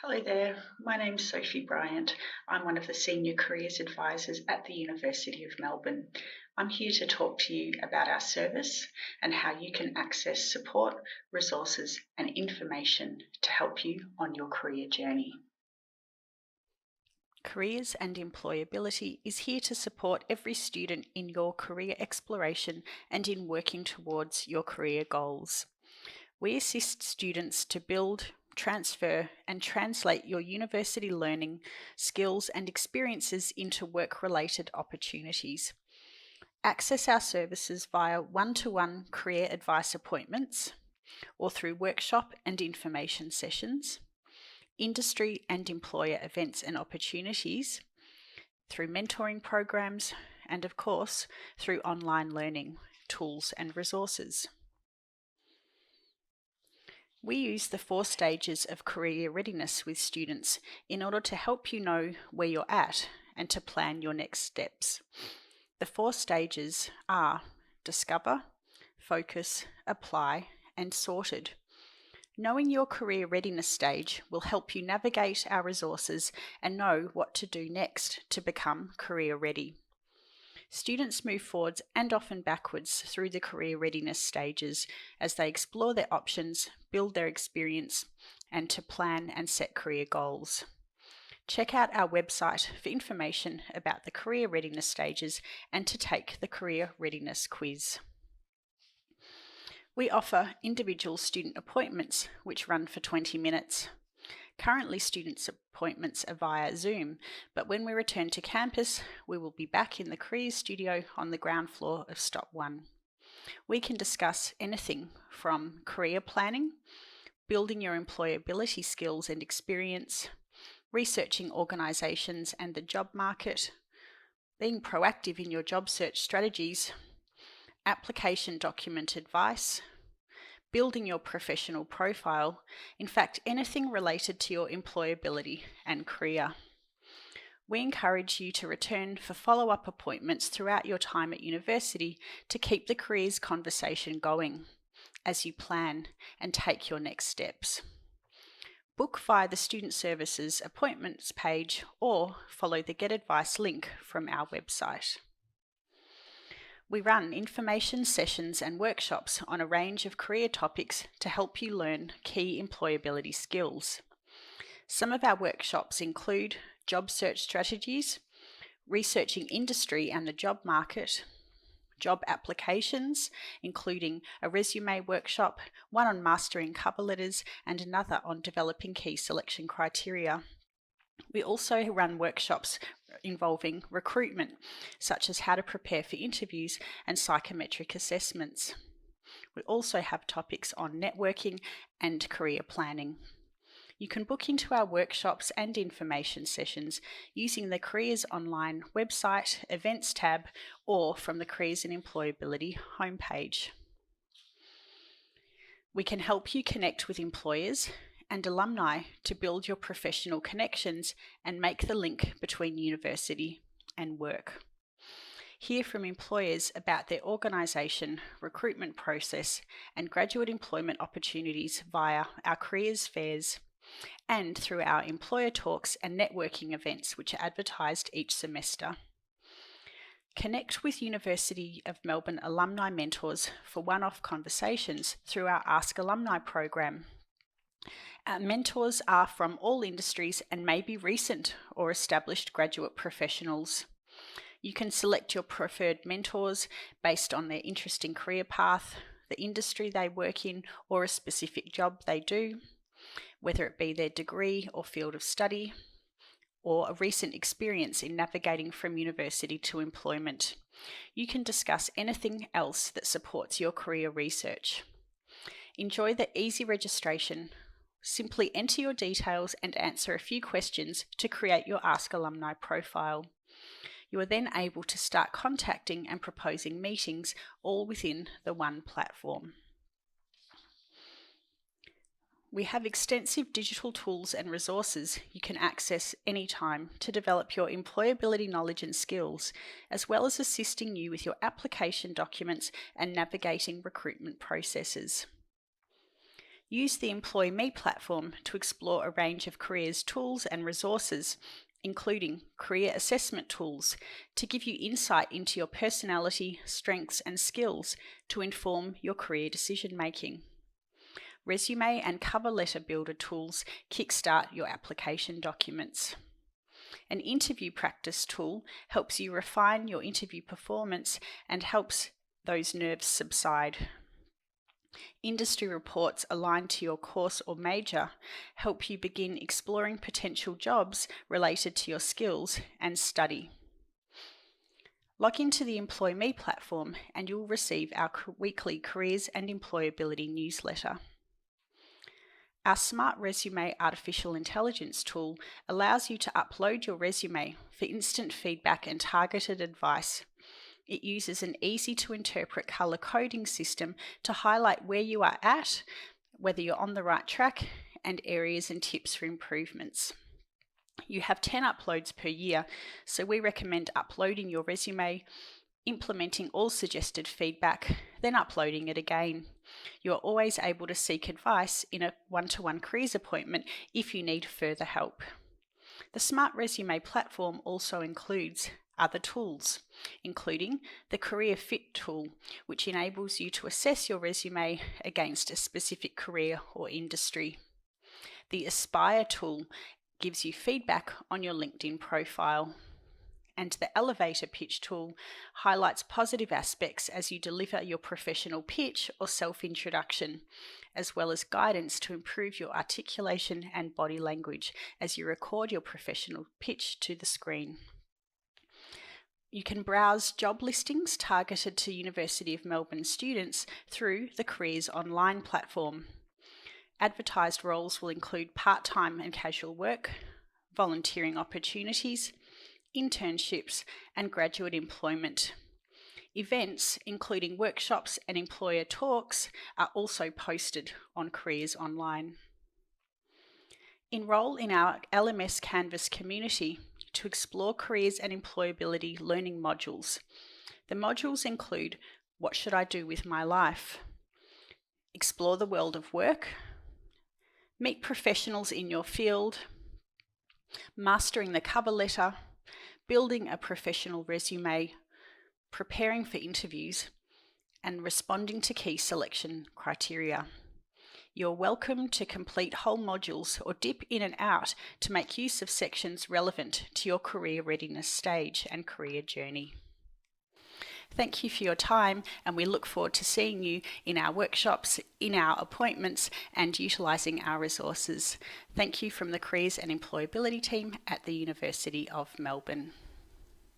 Hello there, my name's Sophie Bryant. I'm one of the Senior Careers Advisors at the University of Melbourne. I'm here to talk to you about our service and how you can access support, resources and information to help you on your career journey. Careers and Employability is here to support every student in your career exploration and in working towards your career goals. We assist students to build, transfer, and translate your university learning, skills, and experiences into work-related opportunities. Access our services via one-to-one career advice appointments or through workshop and information sessions, industry and employer events and opportunities, through mentoring programs, and of course, through online learning, tools and resources. We use the 4 stages of career readiness with students in order to help you know where you're at and to plan your next steps. The 4 stages are discover, focus, apply, and sorted. Knowing your career readiness stage will help you navigate our resources and know what to do next to become career ready. Students move forwards and often backwards through the career readiness stages as they explore their options, build their experience, and to plan and set career goals. Check out our website for information about the career readiness stages and to take the career readiness quiz. We offer individual student appointments which run for 20 minutes. Currently, students' appointments are via Zoom, but when we return to campus, we will be back in the Careers Studio on the ground floor of Stop 1. We can discuss anything from career planning, building your employability skills and experience, researching organisations and the job market, being proactive in your job search strategies, application document advice, building your professional profile, in fact, anything related to your employability and career. We encourage you to return for follow-up appointments throughout your time at university to keep the careers conversation going as you plan and take your next steps. Book via the Student Services Appointments page or follow the Get Advice link from our website. We run information sessions and workshops on a range of career topics to help you learn key employability skills. Some of our workshops include job search strategies, researching industry and the job market, job applications, including a resume workshop, one on mastering cover letters, and another on developing key selection criteria. We also run workshops involving recruitment, such as how to prepare for interviews and psychometric assessments. We also have topics on networking and career planning. You can book into our workshops and information sessions using the Careers Online website, Events tab, or from the Careers and Employability homepage. We can help you connect with employers and alumni to build your professional connections and make the link between university and work. Hear from employers about their organisation, recruitment process, and graduate employment opportunities via our careers fairs and through our employer talks and networking events which are advertised each semester. Connect with University of Melbourne alumni mentors for one-off conversations through our Ask Alumni program. Our mentors are from all industries and may be recent or established graduate professionals. You can select your preferred mentors based on their interesting career path, the industry they work in, or a specific job they do, whether it be their degree or field of study, or a recent experience in navigating from university to employment. You can discuss anything else that supports your career research. Enjoy the easy registration. Simply enter your details and answer a few questions to create your Ask Alumni profile. You are then able to start contacting and proposing meetings all within the one platform. We have extensive digital tools and resources you can access anytime to develop your employability knowledge and skills, as well as assisting you with your application documents and navigating recruitment processes. Use the Employ Me platform to explore a range of careers tools and resources, including career assessment tools, to give you insight into your personality, strengths and skills to inform your career decision making. Resume and cover letter builder tools kickstart your application documents. An interview practice tool helps you refine your interview performance and helps those nerves subside. Industry reports aligned to your course or major help you begin exploring potential jobs related to your skills and study. Log into the Employ Me platform and you'll receive our weekly Careers and Employability newsletter. Our Smart Resume Artificial Intelligence tool allows you to upload your resume for instant feedback and targeted advice. It uses an easy-to-interpret colour coding system to highlight where you are at, whether you're on the right track, and areas and tips for improvements. You have 10 uploads per year, so we recommend uploading your resume, implementing all suggested feedback, then uploading it again. You are always able to seek advice in a one-to-one careers appointment if you need further help. The Smart Resume platform also includes other tools, including the Career Fit tool, which enables you to assess your resume against a specific career or industry. The Aspire tool gives you feedback on your LinkedIn profile. And the Elevator Pitch tool highlights positive aspects as you deliver your professional pitch or self-introduction, as well as guidance to improve your articulation and body language as you record your professional pitch to the screen. You can browse job listings targeted to University of Melbourne students through the Careers Online platform. Advertised roles will include part-time and casual work, volunteering opportunities, internships, and graduate employment. Events, including workshops and employer talks, are also posted on Careers Online. Enrol in our LMS Canvas community to explore careers and employability learning modules. The modules include What Should I Do With My Life? Explore the World of Work, Meet Professionals in Your Field, Mastering the Cover Letter, Building a Professional Resume, Preparing for Interviews, and Responding to Key Selection Criteria. You're welcome to complete whole modules or dip in and out to make use of sections relevant to your career readiness stage and career journey. Thank you for your time, and we look forward to seeing you in our workshops, in our appointments, and utilising our resources. Thank you from the Careers and Employability team at the University of Melbourne.